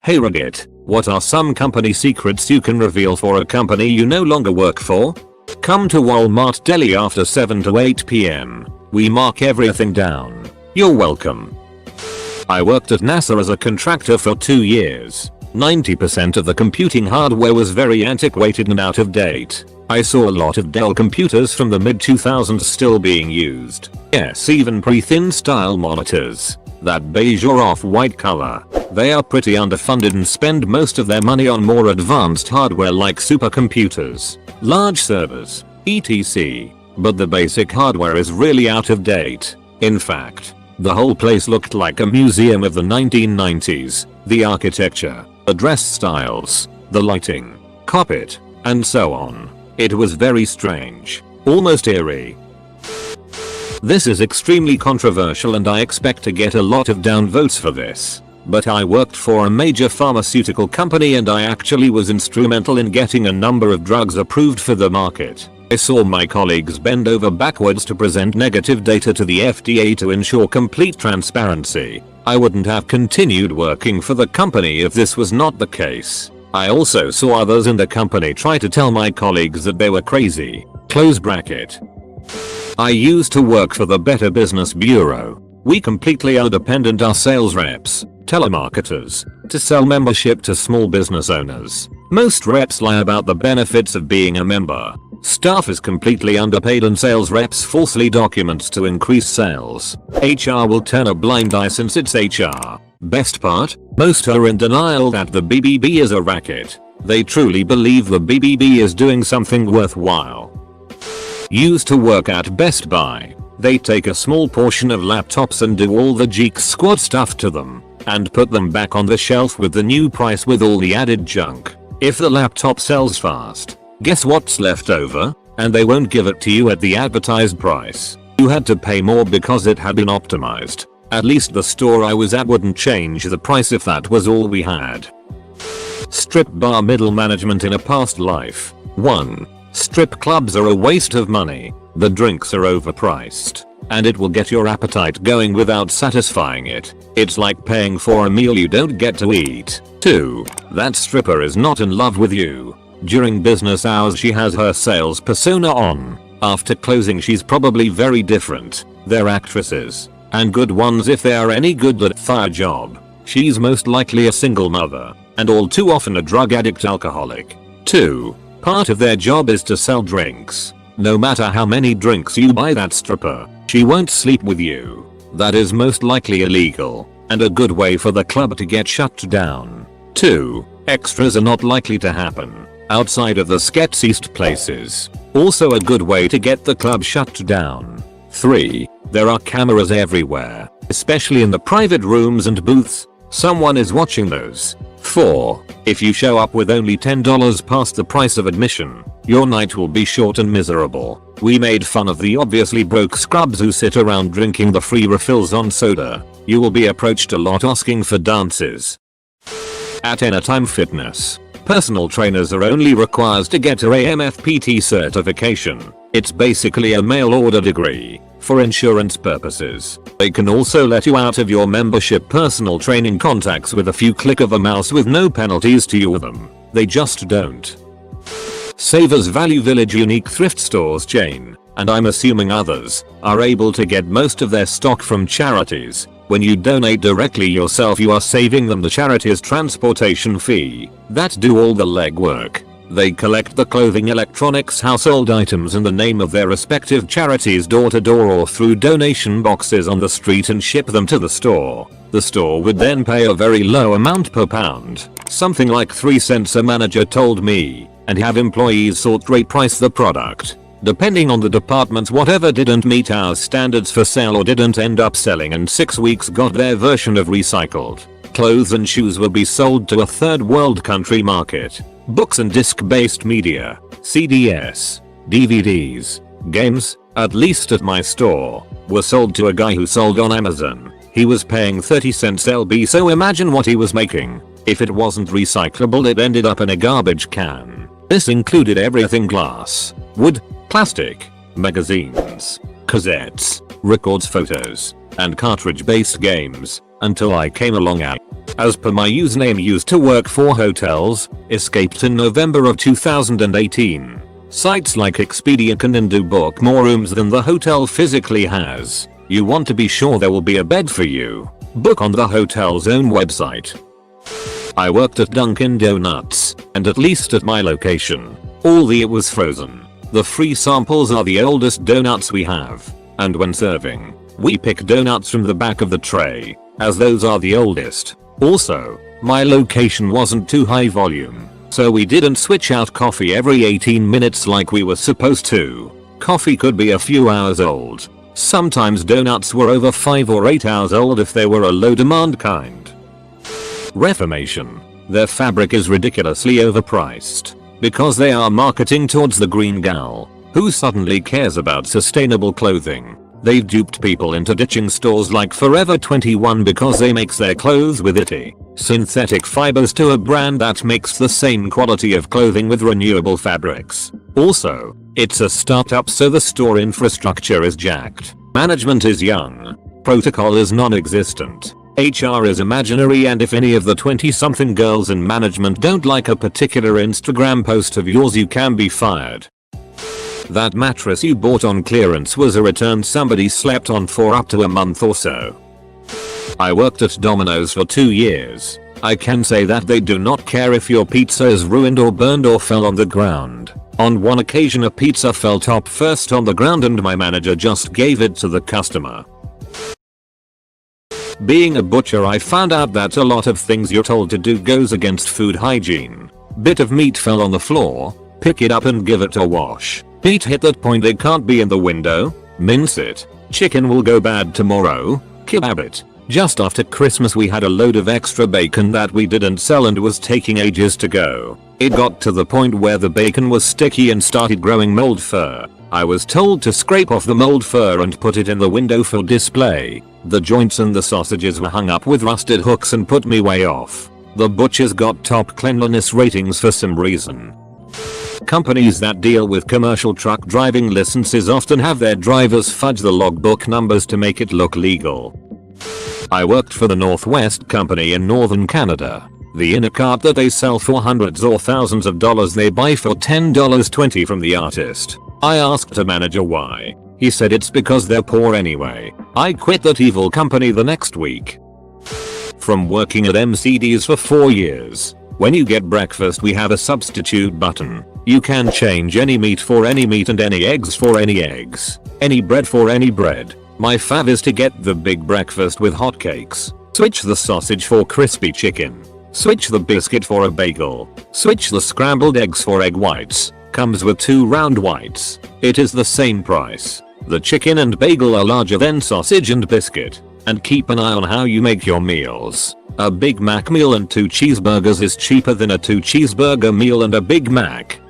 Hey Reddit, what are some company secrets you can reveal for a company you no longer work for? Come to Walmart Deli after 7 to 8 PM. We mark everything down. You're welcome. I worked at NASA as a contractor for 2 years. 90% of the computing hardware was very antiquated and out of date. I saw a lot of Dell computers from the mid-2000s still being used. Yes, even pre-thin style monitors. That beige or off-white color. They are pretty underfunded and spend most of their money on more advanced hardware like supercomputers, large servers, etc. But the basic hardware is really out of date. In fact, the whole place looked like a museum of the 1990s. The architecture, the dress styles, the lighting, carpet, and so on. It was very strange, almost eerie. This is extremely controversial and I expect to get a lot of downvotes for this. But I worked for a major pharmaceutical company and I actually was instrumental in getting a number of drugs approved for the market. I saw my colleagues bend over backwards to present negative data to the FDA to ensure complete transparency. I wouldn't have continued working for the company if this was not the case. I also saw others in the company try to tell my colleagues that they were crazy. Close bracket. I used to work for the Better Business Bureau. We completely outdependent our sales reps, telemarketers, to sell membership to small business owners. Most reps lie about the benefits of being a member. Staff is completely underpaid and sales reps falsely document to increase sales. HR will turn a blind eye since it's HR. Best part? Most are in denial that the BBB is a racket. They truly believe the BBB is doing something worthwhile. Used to work at Best Buy. They take a small portion of laptops and do all the Geek Squad stuff to them, and put them back on the shelf with the new price with all the added junk. If the laptop sells fast, guess what's left over? And they won't give it to you at the advertised price. You had to pay more because it had been optimized. At least the store I was at wouldn't change the price if that was all we had. Strip bar middle management in a past life. 1. Strip clubs are a waste of money. The drinks are overpriced, and it will get your appetite going without satisfying it. It's like paying for a meal you don't get to eat. 2. That stripper is not in love with you. During business hours she has her sales persona on. After closing she's probably very different. They're actresses, and good ones if they are any good at their job. She's most likely a single mother, and all too often a drug addict alcoholic. 2. Part of their job is to sell drinks. No matter how many drinks you buy that stripper, she won't sleep with you. That is most likely illegal, and a good way for the club to get shut down. 2. Extras are not likely to happen outside of the sketchiest places. Also a good way to get the club shut down. 3. There are cameras everywhere, especially in the private rooms and booths. Someone is watching those. 4. If you show up with only $10 past the price of admission, your night will be short and miserable. We made fun of the obviously broke scrubs who sit around drinking the free refills on soda. You will be approached a lot asking for dances. At Anytime Fitness, personal trainers are only required to get a AMFPT certification. It's basically a mail order degree. For insurance purposes, they can also let you out of your membership personal training contacts with a few click of a mouse with no penalties to you with them. They just don't. Savers Value Village unique thrift stores chain, and I'm assuming others, are able to get most of their stock from charities. When you donate directly yourself you are saving them the charity's transportation fee. That do all the legwork. They collect the clothing, electronics, household items in the name of their respective charities door to door or through donation boxes on the street and ship them to the store. The store would then pay a very low amount per pound, something like 3 cents a manager told me, and have employees sort rate price the product. Depending on the department, whatever didn't meet our standards for sale or didn't end up selling in 6 weeks got their version of recycled. Clothes and shoes will be sold to a third world country market. Books and disc-based media, CDs, DVDs, games, at least at my store, were sold to a guy who sold on Amazon. He was paying 30 cents LB, so imagine what he was making. If it wasn't recyclable it ended up in a garbage can. This included everything: glass, wood, plastic, magazines, cassettes, records, photos, and cartridge-based games. until I came along as per my username used to work for hotels, escaped in November of 2018. Sites like Expedia can do book more rooms than the hotel physically has. You want to be sure there will be a bed for you. Book on the hotel's own website. I worked at Dunkin' Donuts, and at least at my location, it was frozen. The free samples are the oldest donuts we have, and when serving, we pick donuts from the back of the tray, as those are the oldest. Also, my location wasn't too high volume, so we didn't switch out coffee every 18 minutes like we were supposed to. Coffee could be a few hours old. Sometimes donuts were over 5 or 8 hours old if they were a low demand kind. Reformation. Their fabric is ridiculously overpriced, because they are marketing towards the green gal, who suddenly cares about sustainable clothing. They've duped people into ditching stores like Forever 21 because they makes their clothes with itty, synthetic fibers to a brand that makes the same quality of clothing with renewable fabrics. Also, it's a startup so the store infrastructure is jacked. Management is young. Protocol is non-existent. HR is imaginary, and if any of the 20-something girls in management don't like a particular Instagram post of yours, you can be fired. That mattress you bought on clearance was a return somebody slept on for up to a month or so. I worked at Domino's for 2 years. I can say that they do not care if your pizza is ruined or burned or fell on the ground. On one occasion a pizza fell top first on the ground and my manager just gave it to the customer. Being a butcher, I found out that a lot of things you're told to do goes against food hygiene. Bit of meat fell on the floor, pick it up and give it a wash. Meat hit that point, they can't be in the window, mince it. Chicken will go bad tomorrow, kebab it. Just after Christmas we had a load of extra bacon that we didn't sell and was taking ages to go. It got to the point where the bacon was sticky and started growing mold fur. I was told to scrape off the mold fur and put it in the window for display. The joints and the sausages were hung up with rusted hooks and put me way off. The butchers got top cleanliness ratings for some reason. Companies that deal with commercial truck driving licenses often have their drivers fudge the logbook numbers to make it look legal. I worked for the Northwest Company in northern Canada. The inner cart that they sell for hundreds or thousands of dollars they buy for $10.20 from the artist. I asked a manager why. He said it's because they're poor anyway. I quit that evil company the next week. From working at MCD's for 4 years. When you get breakfast we have a substitute button. You can change any meat for any meat and any eggs for any eggs. Any bread for any bread. My fav is to get the big breakfast with hotcakes. Switch the sausage for crispy chicken. Switch the biscuit for a bagel. Switch the scrambled eggs for egg whites. Comes with 2 round whites. It is the same price. The chicken and bagel are larger than sausage and biscuit. And keep an eye on how you make your meals. A Big Mac meal and 2 cheeseburgers is cheaper than a 2 cheeseburger meal and a Big Mac.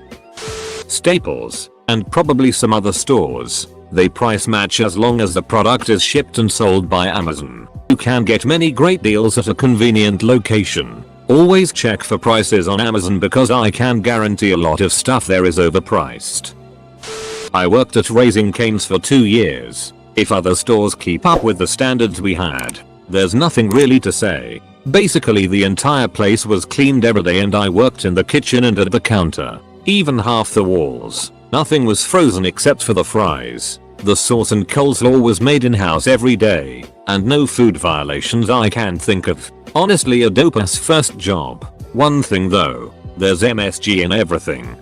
Staples, and probably some other stores. They price match as long as the product is shipped and sold by Amazon. You can get many great deals at a convenient location. Always check for prices on Amazon because I can guarantee a lot of stuff there is overpriced. I worked at Raising Cane's for 2 years. If other stores keep up with the standards we had, there's nothing really to say. Basically the entire place was cleaned every day and I worked in the kitchen and at the counter. Even half the walls. Nothing was frozen except for the fries. The sauce and coleslaw was made in-house every day. And no food violations I can think of. Honestly a dope-ass first job. One thing though, there's MSG in everything.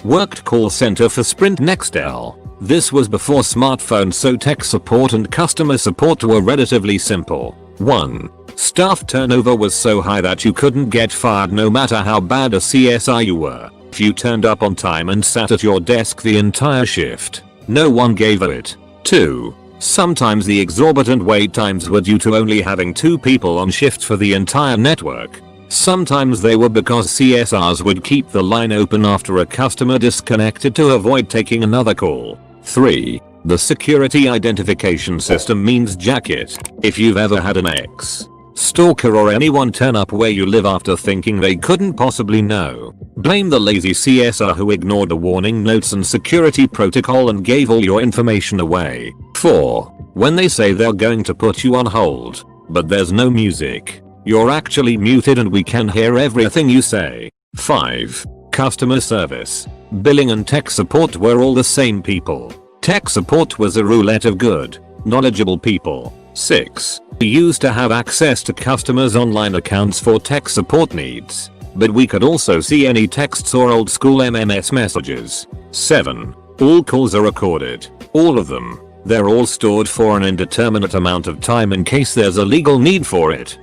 Worked call center for Sprint Nextel. This was before smartphones, so tech support and customer support were relatively simple. 1. Staff turnover was so high that you couldn't get fired no matter how bad a CSI you were. If you turned up on time and sat at your desk the entire shift, no one gave a it. 2. Sometimes the exorbitant wait times were due to only having 2 people on shift for the entire network. Sometimes they were because CSRs would keep the line open after a customer disconnected to avoid taking another call. 3. The security identification system means jacket. If you've ever had an ex-stalker or anyone turn up where you live after thinking they couldn't possibly know, blame the lazy CSR who ignored the warning notes and security protocol and gave all your information away. 4. When they say they're going to put you on hold, but there's no music. You're actually muted and we can hear everything you say. 5. Customer service. Billing and tech support were all the same people. Tech support was a roulette of good, knowledgeable people. 6. We used to have access to customers' online accounts for tech support needs, but we could also see any texts or old school MMS messages. 7. All calls are recorded. All of them. They're all stored for an indeterminate amount of time in case there's a legal need for it.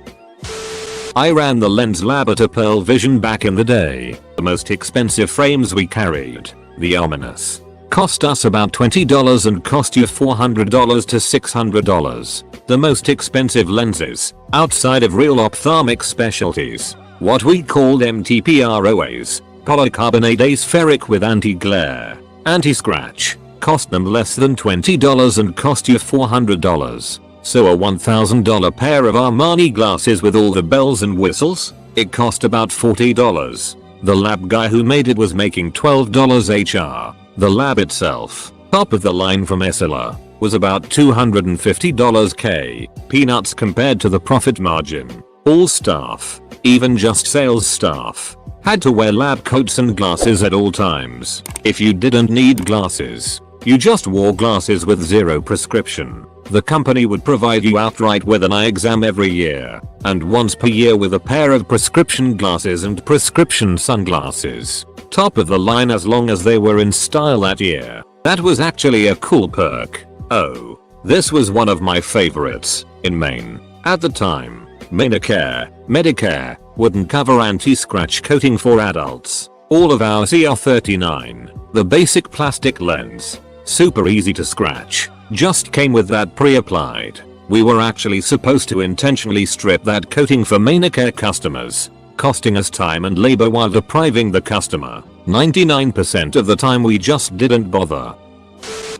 I ran the lens lab at a Pearl Vision back in the day. The most expensive frames we carried, the ominous, cost us about $20 and cost you $400 to $600. The most expensive lenses, outside of real ophthalmic specialties, what we called MTPROAs, polycarbonate aspheric with anti-glare, anti-scratch, cost them less than $20 and cost you $400. So a $1,000 pair of Armani glasses with all the bells and whistles, it cost about $40. The lab guy who made it was making $12 HR. The lab itself, top of the line from Essilor, was about $250 K. Peanuts compared to the profit margin. All staff, even just sales staff, had to wear lab coats and glasses at all times. If you didn't need glasses, you just wore glasses with zero prescription. The company would provide you outright with an eye exam every year, and once per year with a pair of prescription glasses and prescription sunglasses. Top of the line as long as they were in style that year. That was actually a cool perk. Oh, this was one of my favorites. In Maine, at the time, Medicare wouldn't cover anti-scratch coating for adults. All of our CR39, the basic plastic lens, super easy to scratch, just came with that pre-applied. We were actually supposed to intentionally strip that coating for Medicare customers, costing us time and labor while depriving the customer. 99% of the time we just didn't bother.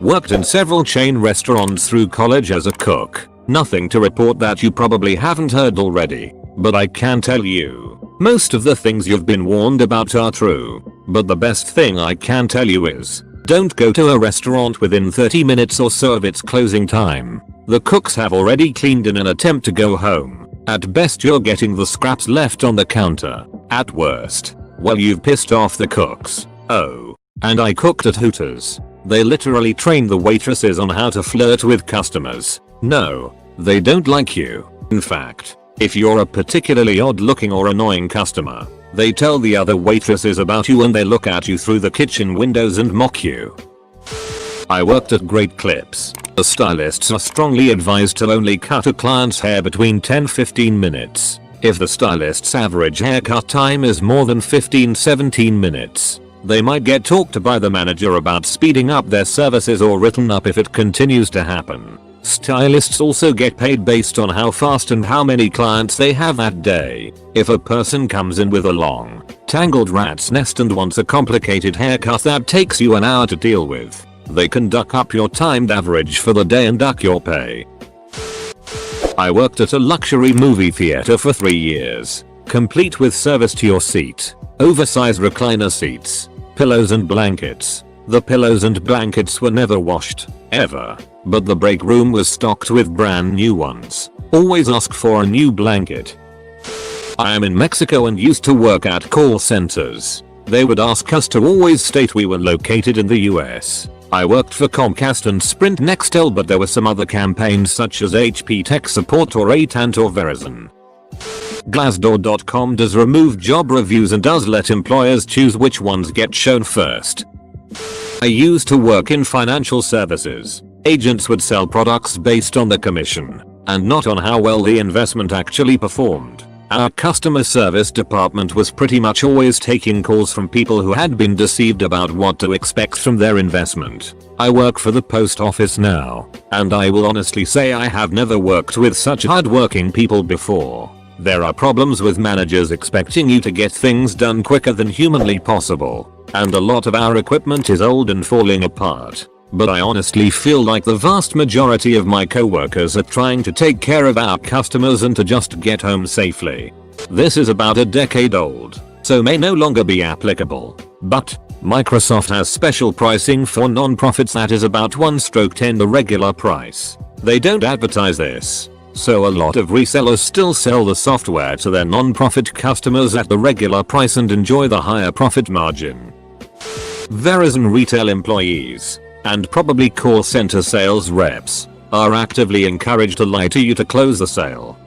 Worked in several chain restaurants through college as a cook. Nothing to report that you probably haven't heard already, but I can tell you, most of the things you've been warned about are true. But the best thing I can tell you is, don't go to a restaurant within 30 minutes or so of its closing time. The cooks have already cleaned in an attempt to go home. At best you're getting the scraps left on the counter. At worst, well, you've pissed off the cooks. Oh, and I cooked at Hooters. They literally train the waitresses on how to flirt with customers. No, they don't like you. In fact, if you're a particularly odd looking or annoying customer, they tell the other waitresses about you and they look at you through the kitchen windows and mock you. I worked at Great Clips. The stylists are strongly advised to only cut a client's hair between 10-15 minutes. If the stylist's average haircut time is more than 15-17 minutes, they might get talked to by the manager about speeding up their services or written up if it continues to happen. Stylists also get paid based on how fast and how many clients they have that day. If a person comes in with a long, tangled rat's nest and wants a complicated haircut that takes you an hour to deal with, they can duck up your timed average for the day and duck your pay. I worked at a luxury movie theater for 3 years, complete with service to your seat, oversized recliner seats, pillows and blankets. The pillows and blankets were never washed, ever, but the break room was stocked with brand new ones. Always ask for a new blanket. I am in Mexico and used to work at call centers. They would ask us to always state we were located in the US. I worked for Comcast and Sprint Nextel, but there were some other campaigns such as HP Tech Support or AT&T or Verizon. Glassdoor.com does remove job reviews and does let employers choose which ones get shown first. I used to work in financial services. Agents would sell products based on the commission, and not on how well the investment actually performed. Our customer service department was pretty much always taking calls from people who had been deceived about what to expect from their investment. I work for the post office now, and I will honestly say I have never worked with such hardworking people before. There are problems with managers expecting you to get things done quicker than humanly possible, and a lot of our equipment is old and falling apart. But I honestly feel like the vast majority of my coworkers are trying to take care of our customers and to just get home safely. This is about a decade old, so may no longer be applicable. But Microsoft has special pricing for non-profits that is about 1/10 the regular price. They don't advertise this, So a lot of resellers still sell the software to their non-profit customers at the regular price and enjoy the higher profit margin. Verizon retail employees, and probably call center sales reps, are actively encouraged to lie to you to close the sale.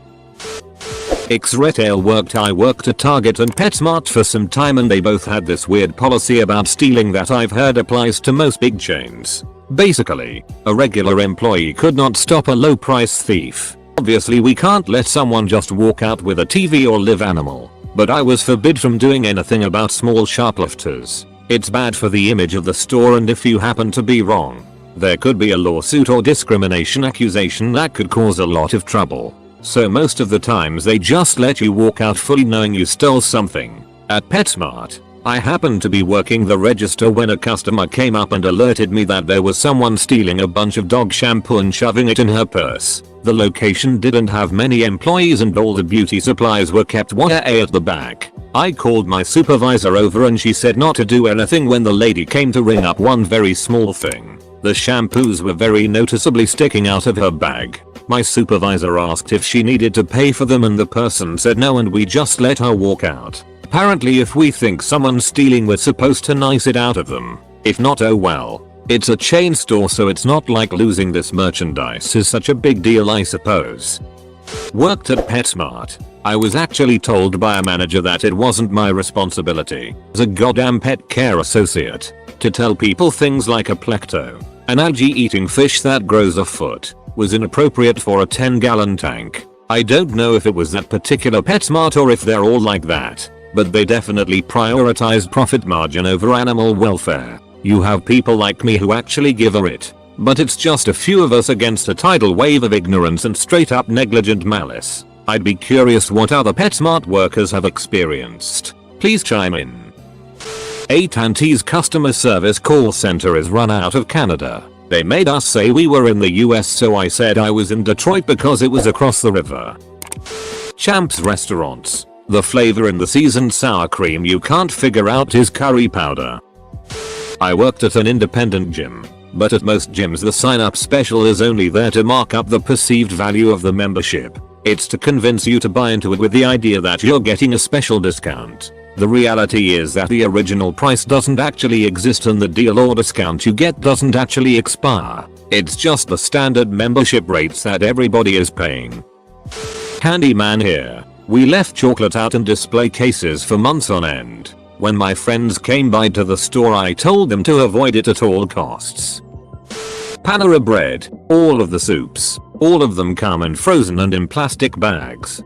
I worked at Target and PetSmart for some time, and they both had this weird policy about stealing that I've heard applies to most big chains. Basically, a regular employee could not stop a low price thief. Obviously we can't let someone just walk out with a TV or live animal, but I was forbid from doing anything about small shoplifters. It's bad for the image of the store, and if you happen to be wrong, there could be a lawsuit or discrimination accusation that could cause a lot of trouble. So most of the times they just let you walk out fully knowing you stole something. At PetSmart, I happened to be working the register when a customer came up and alerted me that there was someone stealing a bunch of dog shampoo and shoving it in her purse. The location didn't have many employees and all the beauty supplies were kept way at the back. I called my supervisor over and she said not to do anything when the lady came to ring up one very small thing. The shampoos were very noticeably sticking out of her bag. My supervisor asked if she needed to pay for them and the person said no, and we just let her walk out. Apparently if we think someone's stealing, we're supposed to nice it out of them. If not, oh well. It's a chain store, so it's not like losing this merchandise is such a big deal, I suppose. Worked at PetSmart. I was actually told by a manager that it wasn't my responsibility as a goddamn pet care associate to tell people things like a plecto, an algae-eating fish that grows a foot, was inappropriate for a 10-gallon tank. I don't know if it was that particular PetSmart or if they're all like that, but they definitely prioritize profit margin over animal welfare. You have people like me who actually give a shit, but it's just a few of us against a tidal wave of ignorance and straight up negligent malice. I'd be curious what other PetSmart workers have experienced. Please chime in. AT&T's customer service call center is run out of Canada. They made us say we were in the US, so I said I was in Detroit because it was across the river. Champs Restaurants. The flavor in the seasoned sour cream you can't figure out is curry powder. I worked at an independent gym, but at most gyms the sign-up special is only there to mark up the perceived value of the membership. It's to convince you to buy into it with the idea that you're getting a special discount. The reality is that the original price doesn't actually exist and the deal or discount you get doesn't actually expire. It's just the standard membership rates that everybody is paying. Handyman here. We left chocolate out in display cases for months on end. When my friends came by to the store, I told them to avoid it at all costs. Panera Bread. All of the soups. All of them come in frozen and in plastic bags.